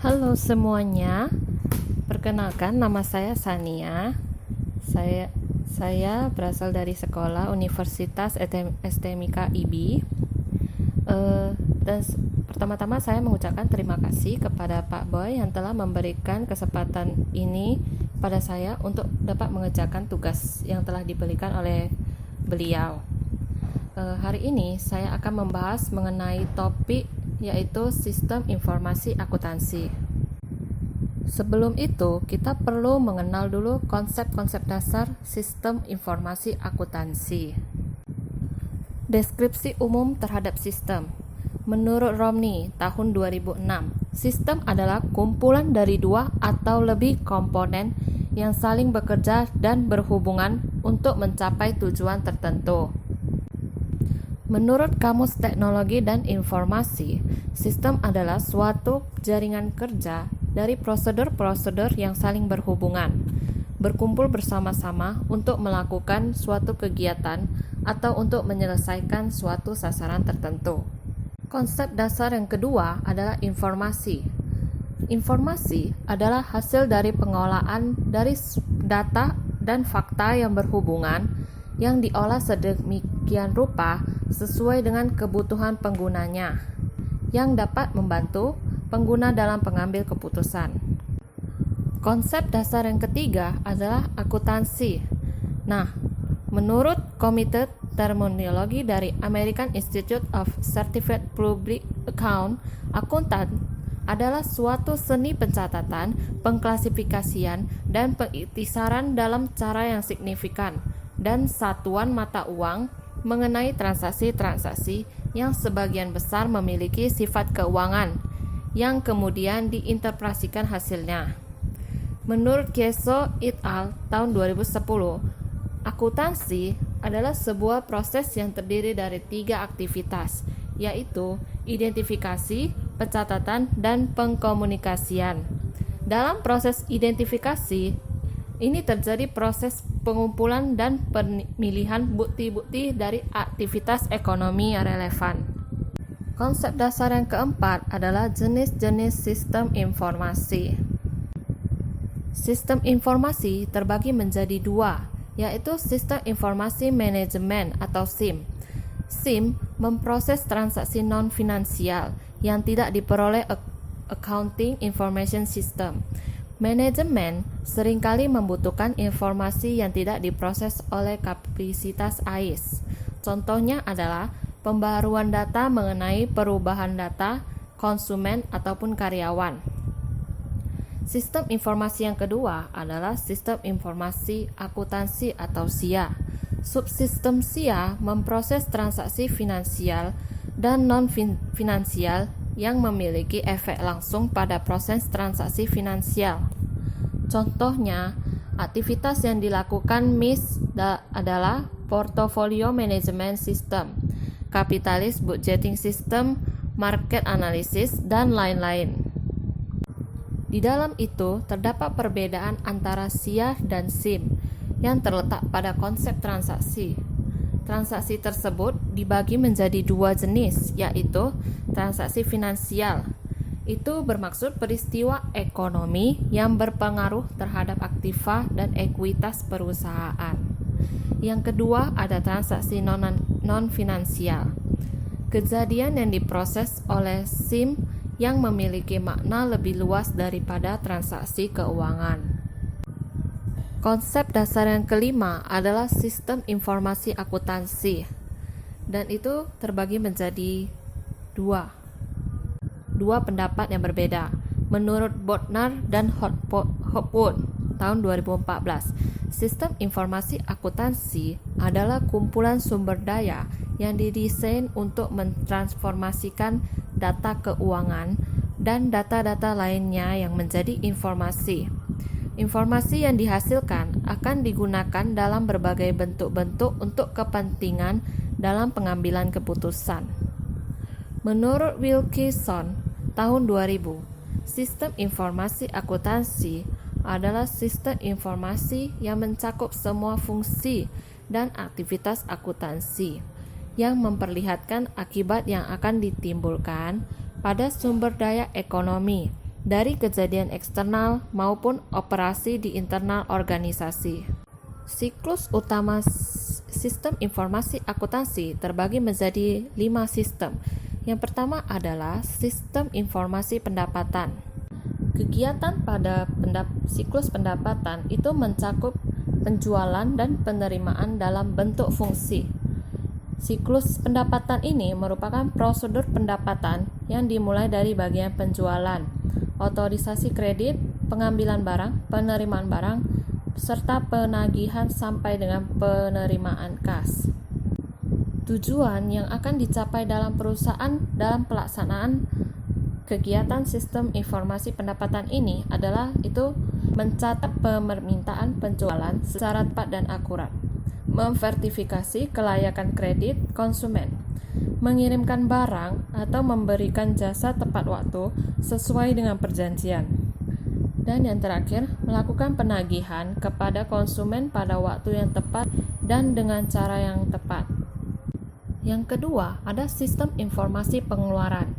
Halo semuanya, perkenalkan nama saya Sania. Saya berasal dari sekolah Universitas STMIK IB. Dan pertama-tama saya mengucapkan terima kasih kepada Pak Boy yang telah memberikan kesempatan ini pada saya untuk dapat mengerjakan tugas yang telah diberikan oleh beliau. Hari ini saya akan membahas mengenai topik yaitu sistem informasi akuntansi. Sebelum itu, kita perlu mengenal dulu konsep-konsep dasar sistem informasi akuntansi. Deskripsi umum terhadap sistem. Menurut Romney tahun 2006, sistem adalah kumpulan dari dua atau lebih komponen yang saling bekerja dan berhubungan untuk mencapai tujuan tertentu. Menurut Kamus Teknologi dan Informasi, sistem adalah suatu jaringan kerja dari prosedur-prosedur yang saling berhubungan, berkumpul bersama-sama untuk melakukan suatu kegiatan atau untuk menyelesaikan suatu sasaran tertentu. Konsep dasar yang kedua adalah informasi. Informasi adalah hasil dari pengolahan dari data dan fakta yang berhubungan yang diolah sedemikian rupa sesuai dengan kebutuhan penggunanya, yang dapat membantu pengguna dalam pengambil keputusan. Konsep dasar yang ketiga adalah akuntansi. Nah, menurut Komite Terminologi dari American Institute of Certified Public Account, akuntan adalah suatu seni pencatatan, pengklasifikasian, dan pengiktisaran dalam cara yang signifikan dan satuan mata uang mengenai transaksi-transaksi yang sebagian besar memiliki sifat keuangan yang kemudian diinterpretasikan hasilnya. Menurut Keso et al. Tahun 2010, akuntansi adalah sebuah proses yang terdiri dari 3 aktivitas, yaitu identifikasi, pencatatan, dan pengkomunikasian. Dalam proses identifikasi, ini terjadi proses pengumpulan dan pemilihan bukti-bukti dari aktivitas ekonomi yang relevan. Konsep dasar yang keempat adalah jenis-jenis sistem informasi. Sistem informasi terbagi menjadi 2, yaitu sistem informasi manajemen atau SIM. SIM memproses transaksi non-finansial yang tidak diperoleh Accounting Information System. Manajemen seringkali membutuhkan informasi yang tidak diproses oleh kapasitas AIS. Contohnya adalah pembaruan data mengenai perubahan data konsumen ataupun karyawan. Sistem informasi yang kedua adalah sistem informasi akuntansi atau SIA. Subsistem SIA memproses transaksi finansial dan non-finansial yang memiliki efek langsung pada proses transaksi finansial. Contohnya, aktivitas yang dilakukan MIS adalah Portfolio Management System, Capitalist Budgeting System, Market Analysis, dan lain-lain. Di dalam itu, terdapat perbedaan antara SIA dan SIM yang terletak pada konsep transaksi. Transaksi tersebut dibagi menjadi 2 jenis, yaitu transaksi finansial. Itu bermaksud peristiwa ekonomi yang berpengaruh terhadap aktiva dan ekuitas perusahaan. Yang kedua ada transaksi non-finansial. Kejadian yang diproses oleh SIM yang memiliki makna lebih luas daripada transaksi keuangan. Konsep dasar yang kelima adalah sistem informasi akuntansi, dan itu terbagi menjadi dua pendapat yang berbeda. Menurut Bodnar dan Hopwood tahun 2014, sistem informasi akuntansi adalah kumpulan sumber daya yang didesain untuk mentransformasikan data keuangan dan data-data lainnya yang menjadi informasi. Informasi yang dihasilkan akan digunakan dalam berbagai bentuk-bentuk untuk kepentingan dalam pengambilan keputusan. Menurut Wilkinson tahun 2000, sistem informasi akuntansi adalah sistem informasi yang mencakup semua fungsi dan aktivitas akuntansi yang memperlihatkan akibat yang akan ditimbulkan pada sumber daya ekonomi dari kejadian eksternal maupun operasi di internal organisasi. Siklus utama sistem informasi akuntansi terbagi menjadi 5 sistem. Yang pertama adalah sistem informasi pendapatan. Kegiatan pada siklus pendapatan itu mencakup penjualan dan penerimaan dalam bentuk fungsi. Siklus pendapatan ini merupakan prosedur pendapatan yang dimulai dari bagian penjualan, otorisasi kredit, pengambilan barang, penerimaan barang, serta penagihan sampai dengan penerimaan kas. Tujuan yang akan dicapai dalam perusahaan dalam pelaksanaan kegiatan sistem informasi pendapatan ini adalah itu mencatat permintaan penjualan secara tepat dan akurat, memverifikasi kelayakan kredit konsumen, mengirimkan barang atau memberikan jasa tepat waktu sesuai dengan perjanjian. Dan yang terakhir, melakukan penagihan kepada konsumen pada waktu yang tepat dan dengan cara yang tepat. Yang kedua, ada sistem informasi pengeluaran.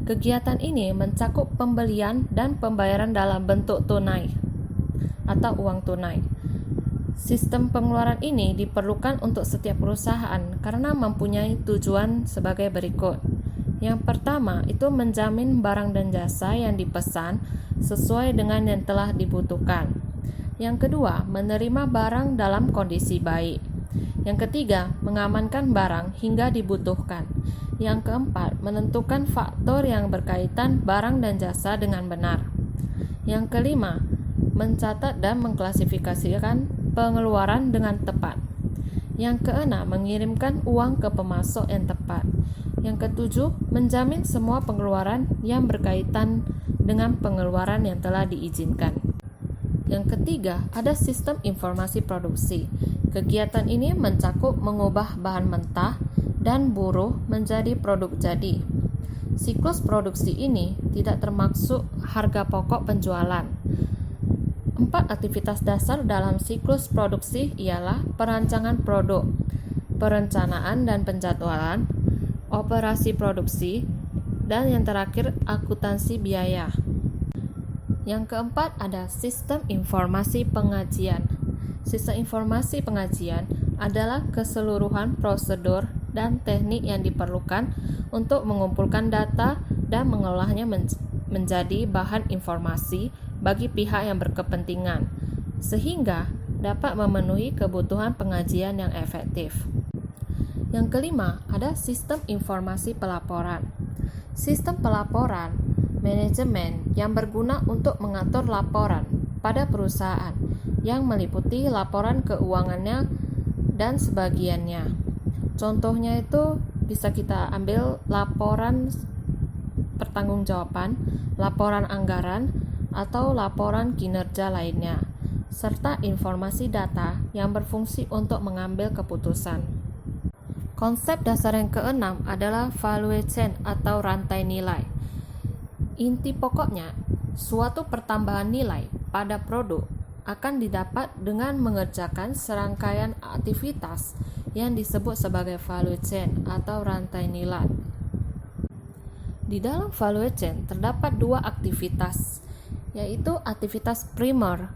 Kegiatan ini mencakup pembelian dan pembayaran dalam bentuk tunai atau uang tunai. Sistem pengeluaran ini diperlukan untuk setiap perusahaan karena mempunyai tujuan sebagai berikut. Yang pertama, itu menjamin barang dan jasa yang dipesan sesuai dengan yang telah dibutuhkan. Yang kedua, menerima barang dalam kondisi baik. Yang ketiga, mengamankan barang hingga dibutuhkan. Yang keempat, menentukan faktor yang berkaitan barang dan jasa dengan benar. Yang kelima, mencatat dan mengklasifikasikan pengeluaran dengan tepat. Yang keenam, mengirimkan uang ke pemasok yang tepat. Yang ketujuh, menjamin semua pengeluaran yang berkaitan dengan pengeluaran yang telah diizinkan. Yang ketiga, ada sistem informasi produksi. Kegiatan ini mencakup mengubah bahan mentah dan buruh menjadi produk jadi. Siklus produksi ini tidak termasuk harga pokok penjualan. 4 aktivitas dasar dalam siklus produksi ialah perancangan produk, perencanaan dan penjadwalan, operasi produksi, dan yang terakhir akuntansi biaya. Yang keempat ada sistem informasi pengajian. Sistem informasi pengajian adalah keseluruhan prosedur dan teknik yang diperlukan untuk mengumpulkan data dan mengolahnya menjadi bahan informasi bagi pihak yang berkepentingan, sehingga dapat memenuhi kebutuhan pengajian yang efektif. Yang kelima, ada sistem informasi pelaporan. Sistem pelaporan manajemen yang berguna untuk mengatur laporan pada perusahaan yang meliputi laporan keuangannya dan sebagiannya. Contohnya itu bisa kita ambil laporan pertanggungjawaban, laporan anggaran, atau laporan kinerja lainnya, serta informasi data yang berfungsi untuk mengambil keputusan. Konsep dasar yang keenam adalah value chain atau rantai nilai. Inti pokoknya, suatu pertambahan nilai pada produk akan didapat dengan mengerjakan serangkaian aktivitas yang disebut sebagai value chain atau rantai nilai. Di dalam value chain terdapat 2 aktivitas, yaitu aktivitas primer.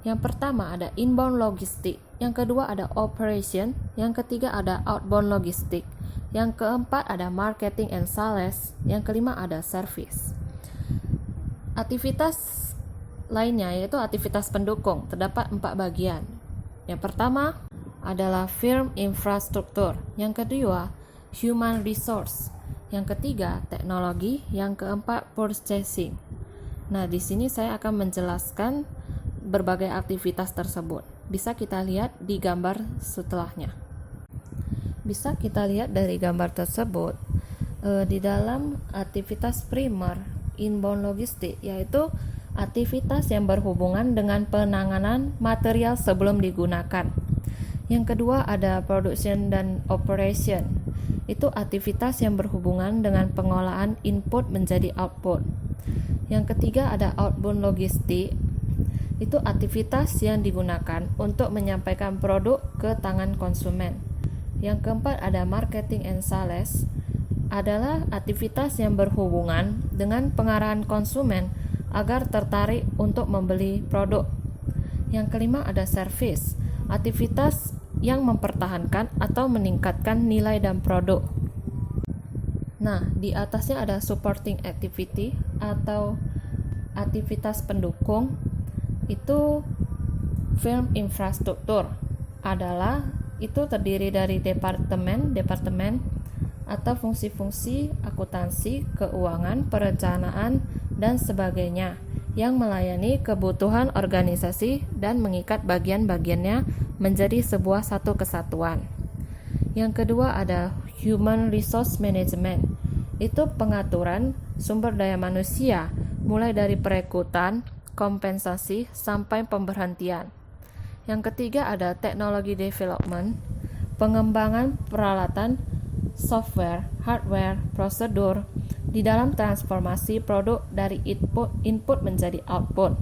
Yang pertama ada inbound logistik, yang kedua ada operation, yang ketiga ada outbound logistik, yang keempat ada marketing and sales, yang kelima ada service. Aktivitas lainnya yaitu aktivitas pendukung, terdapat 4 bagian. Yang pertama adalah firm infrastruktur, yang kedua human resource, yang ketiga teknologi, yang keempat purchasing. Nah, di sini saya akan menjelaskan berbagai aktivitas tersebut. Bisa kita lihat di gambar setelahnya. Bisa kita lihat dari gambar tersebut, di dalam aktivitas primer inbound logistik, yaitu aktivitas yang berhubungan dengan penanganan material sebelum digunakan. Yang kedua ada production dan operation. Itu aktivitas yang berhubungan dengan pengolahan input menjadi output. Yang ketiga ada outbound logistik. Itu aktivitas yang digunakan untuk menyampaikan produk ke tangan konsumen. Yang keempat ada marketing and sales. Adalah aktivitas yang berhubungan dengan pengarahan konsumen agar tertarik untuk membeli produk. Yang kelima ada service, aktivitas yang mempertahankan atau meningkatkan nilai dan produk. Nah, di atasnya ada supporting activity atau aktivitas pendukung. Itu firm infrastruktur adalah itu terdiri dari departemen atau fungsi-fungsi akuntansi, keuangan, perencanaan, dan sebagainya yang melayani kebutuhan organisasi dan mengikat bagian-bagiannya menjadi sebuah satu kesatuan. Yang kedua ada Human Resource Management. Itu pengaturan sumber daya manusia, mulai dari perekrutan, kompensasi, sampai pemberhentian. Yang ketiga ada Technology Development, pengembangan peralatan, software, hardware, prosedur di dalam transformasi produk dari input menjadi output.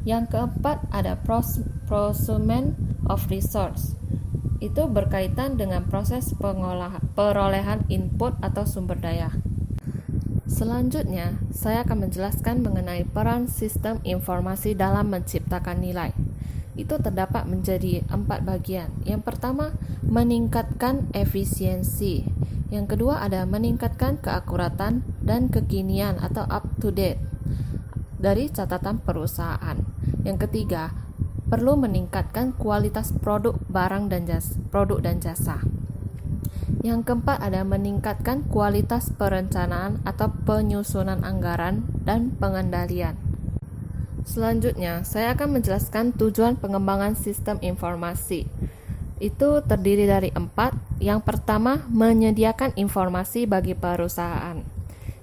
Yang keempat ada Procurement of Resource. Itu berkaitan dengan proses perolehan input atau sumber daya. Selanjutnya, saya akan menjelaskan mengenai peran sistem informasi dalam menciptakan nilai. Itu terdapat menjadi 4 bagian. Yang pertama, meningkatkan efisiensi. Yang kedua ada meningkatkan keakuratan dan kekinian atau up to date dari catatan perusahaan. Yang ketiga, perlu meningkatkan kualitas produk dan jasa. Yang keempat ada meningkatkan kualitas perencanaan atau penyusunan anggaran dan pengendalian. Selanjutnya, saya akan menjelaskan tujuan pengembangan sistem informasi. Itu terdiri dari 4. Yang pertama, menyediakan informasi bagi perusahaan.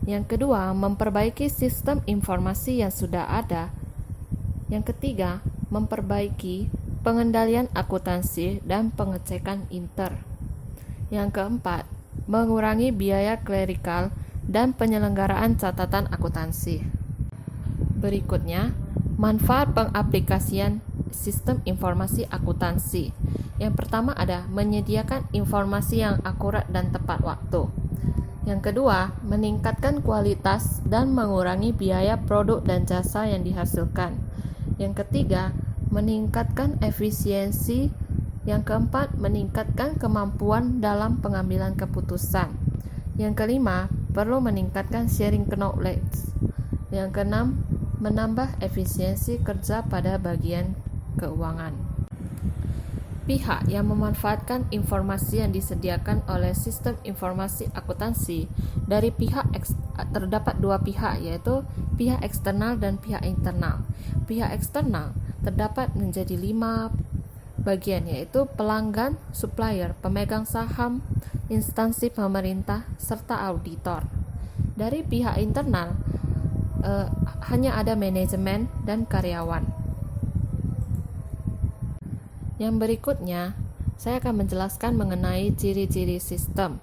Yang kedua, memperbaiki sistem informasi yang sudah ada. Yang ketiga, memperbaiki pengendalian akuntansi dan pengecekan inter. Yang keempat, mengurangi biaya klerikal dan penyelenggaraan catatan akuntansi. Berikutnya, manfaat pengaplikasian sistem informasi akuntansi. Yang pertama ada menyediakan informasi yang akurat dan tepat waktu. Yang kedua, meningkatkan kualitas dan mengurangi biaya produk dan jasa yang dihasilkan. Yang ketiga, meningkatkan efisiensi. Yang keempat, meningkatkan kemampuan dalam pengambilan keputusan. Yang kelima, perlu meningkatkan sharing knowledge. Yang keenam, menambah efisiensi kerja pada bagian keuangan. Pihak yang memanfaatkan informasi yang disediakan oleh sistem informasi akuntansi dari terdapat 2 pihak, yaitu pihak eksternal dan pihak internal. Pihak eksternal terdapat menjadi 5 bagian, yaitu pelanggan, supplier, pemegang saham, instansi pemerintah, serta auditor. Dari pihak internal hanya ada manajemen dan karyawan. Yang berikutnya, saya akan menjelaskan mengenai ciri-ciri sistem.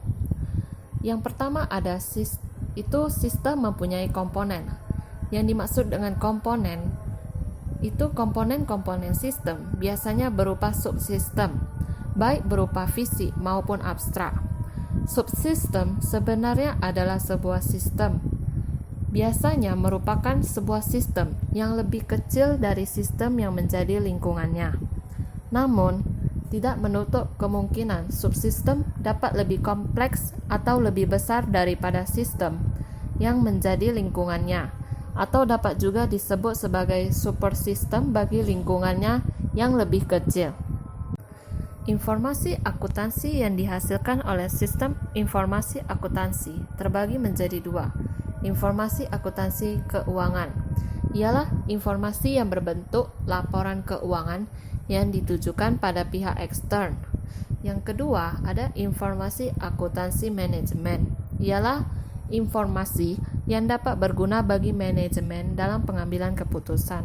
Yang pertama ada sistem mempunyai komponen. Yang dimaksud dengan komponen itu komponen-komponen sistem biasanya berupa subsistem, baik berupa fisik maupun abstrak. Subsistem sebenarnya adalah sebuah sistem. Biasanya merupakan sebuah sistem yang lebih kecil dari sistem yang menjadi lingkungannya. Namun, tidak menutup kemungkinan subsistem dapat lebih kompleks atau lebih besar daripada sistem yang menjadi lingkungannya, atau dapat juga disebut sebagai supersistem bagi lingkungannya yang lebih kecil. Informasi akuntansi yang dihasilkan oleh sistem informasi akuntansi terbagi menjadi 2. Informasi akuntansi keuangan ialah informasi yang berbentuk laporan keuangan yang ditujukan pada pihak ekstern. Yang kedua, ada informasi akuntansi manajemen, ialah informasi yang dapat berguna bagi manajemen dalam pengambilan keputusan.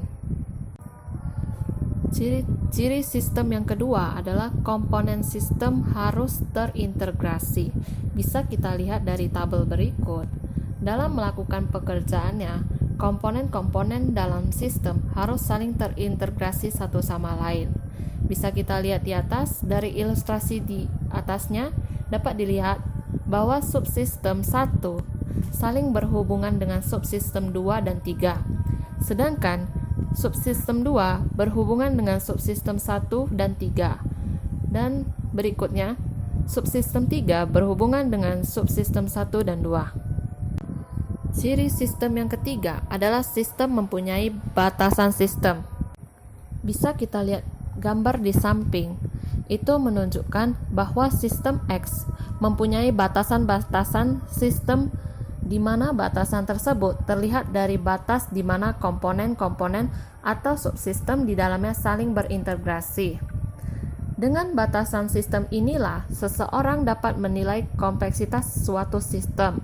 Ciri sistem yang kedua adalah komponen sistem harus terintegrasi. Bisa kita lihat dari tabel berikut. Dalam melakukan pekerjaannya, komponen-komponen dalam sistem harus saling terintegrasi satu sama lain. Bisa kita lihat di atas, dari ilustrasi di atasnya dapat dilihat bahwa subsistem 1 saling berhubungan dengan subsistem 2 dan 3. Sedangkan subsistem 2 berhubungan dengan subsistem 1 dan 3. Dan berikutnya, subsistem 3 berhubungan dengan subsistem 1 dan 2. Ciri sistem yang ketiga adalah sistem mempunyai batasan sistem. Bisa kita lihat gambar di samping. Itu menunjukkan bahwa sistem X mempunyai batasan-batasan sistem di mana batasan tersebut terlihat dari batas di mana komponen-komponen atau subsistem di dalamnya saling berintegrasi. Dengan batasan sistem inilah seseorang dapat menilai kompleksitas suatu sistem.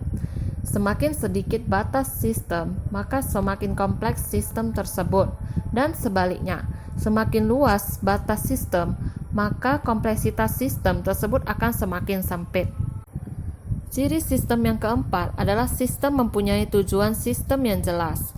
Semakin sedikit batas sistem, maka semakin kompleks sistem tersebut, dan sebaliknya, semakin luas batas sistem, maka kompleksitas sistem tersebut akan semakin sempit. Ciri sistem yang keempat adalah sistem mempunyai tujuan sistem yang jelas.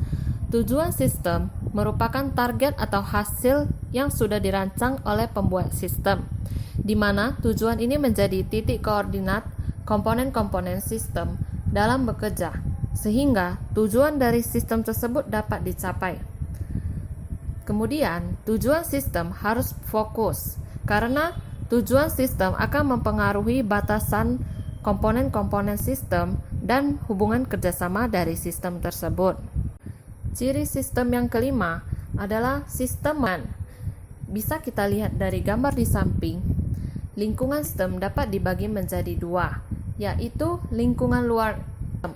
Tujuan sistem merupakan target atau hasil yang sudah dirancang oleh pembuat sistem, di mana tujuan ini menjadi titik koordinat komponen-komponen sistem dalam bekerja, sehingga tujuan dari sistem tersebut dapat dicapai. Kemudian, tujuan sistem harus fokus, karena tujuan sistem akan mempengaruhi batasan komponen-komponen sistem dan hubungan kerjasama dari sistem tersebut. Ciri sistem yang kelima adalah sistem. Bisa kita lihat dari gambar di samping, lingkungan sistem dapat dibagi menjadi dua, yaitu lingkungan luar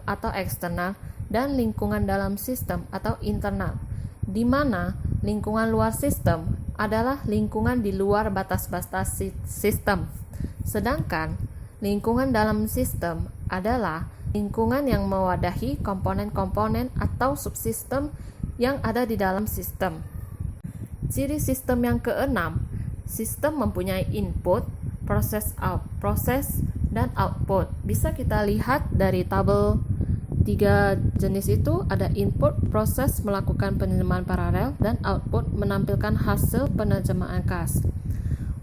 atau eksternal dan lingkungan dalam sistem atau internal, di mana lingkungan luar sistem adalah lingkungan di luar batas-batas sistem, sedangkan lingkungan dalam sistem adalah lingkungan yang mewadahi komponen-komponen atau subsistem yang ada di dalam sistem. Ciri sistem yang keenam, sistem mempunyai input, proses, dan output. Bisa kita lihat dari tabel 3 jenis itu, ada input, proses melakukan penerimaan paralel, dan output menampilkan hasil penerjemahan kas.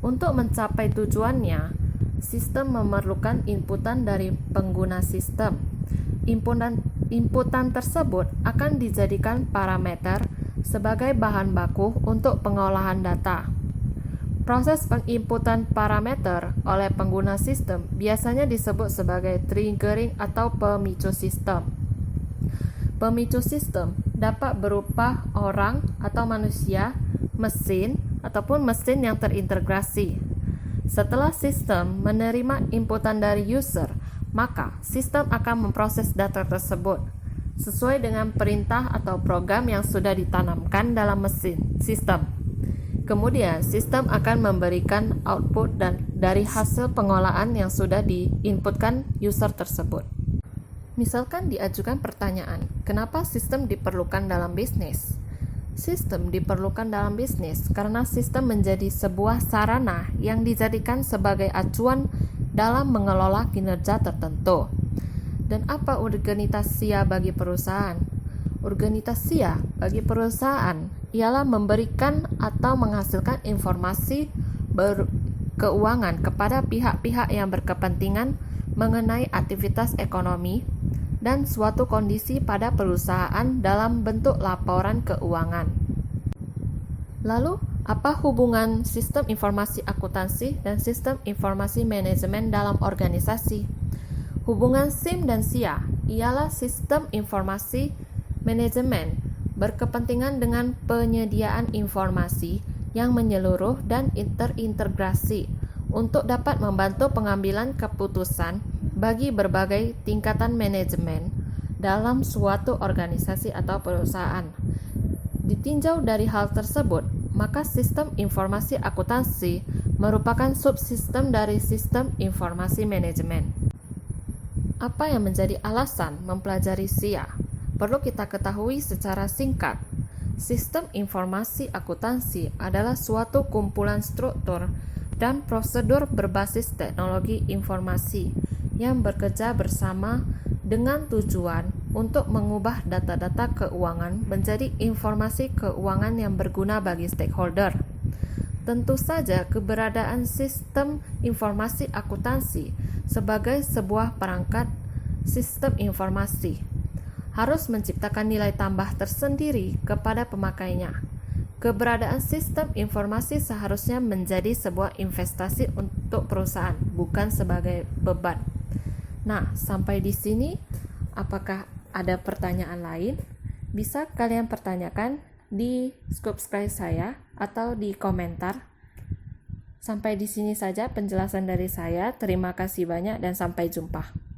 Untuk mencapai tujuannya, sistem memerlukan inputan dari pengguna sistem. Inputan tersebut akan dijadikan parameter sebagai bahan baku untuk pengolahan data. Proses penginputan parameter oleh pengguna sistem biasanya disebut sebagai triggering atau pemicu sistem. Pemicu sistem dapat berupa orang atau manusia, mesin, ataupun mesin yang terintegrasi. Setelah sistem menerima inputan dari user, maka sistem akan memproses data tersebut sesuai dengan perintah atau program yang sudah ditanamkan dalam mesin sistem. Kemudian, sistem akan memberikan output dari hasil pengolahan yang sudah diinputkan user tersebut. Misalkan diajukan pertanyaan, kenapa sistem diperlukan dalam bisnis? Sistem diperlukan dalam bisnis karena sistem menjadi sebuah sarana yang dijadikan sebagai acuan dalam mengelola kinerja tertentu. Dan apa urgenitas SIA bagi perusahaan? Urgenitas SIA bagi perusahaan ialah memberikan atau menghasilkan informasi keuangan kepada pihak-pihak yang berkepentingan mengenai aktivitas ekonomi dan suatu kondisi pada perusahaan dalam bentuk laporan keuangan. Lalu, apa hubungan sistem informasi akuntansi dan sistem informasi manajemen dalam organisasi? Hubungan SIM dan SIA ialah sistem informasi manajemen berkepentingan dengan penyediaan informasi yang menyeluruh dan terintegrasi untuk dapat membantu pengambilan keputusan bagi berbagai tingkatan manajemen dalam suatu organisasi atau perusahaan. Ditinjau dari hal tersebut, maka sistem informasi akuntansi merupakan subsistem dari sistem informasi manajemen. Apa yang menjadi alasan mempelajari SIA? Perlu kita ketahui secara singkat, sistem informasi akuntansi adalah suatu kumpulan struktur dan prosedur berbasis teknologi informasi yang bekerja bersama dengan tujuan untuk mengubah data-data keuangan menjadi informasi keuangan yang berguna bagi stakeholder. Tentu saja keberadaan sistem informasi akuntansi sebagai sebuah perangkat sistem informasi harus menciptakan nilai tambah tersendiri kepada pemakainya. Keberadaan sistem informasi seharusnya menjadi sebuah investasi untuk perusahaan, bukan sebagai beban. Nah, sampai di sini, apakah ada pertanyaan lain? Bisa kalian pertanyakan di subscribe saya atau di komentar. Sampai di sini saja penjelasan dari saya. Terima kasih banyak dan sampai jumpa.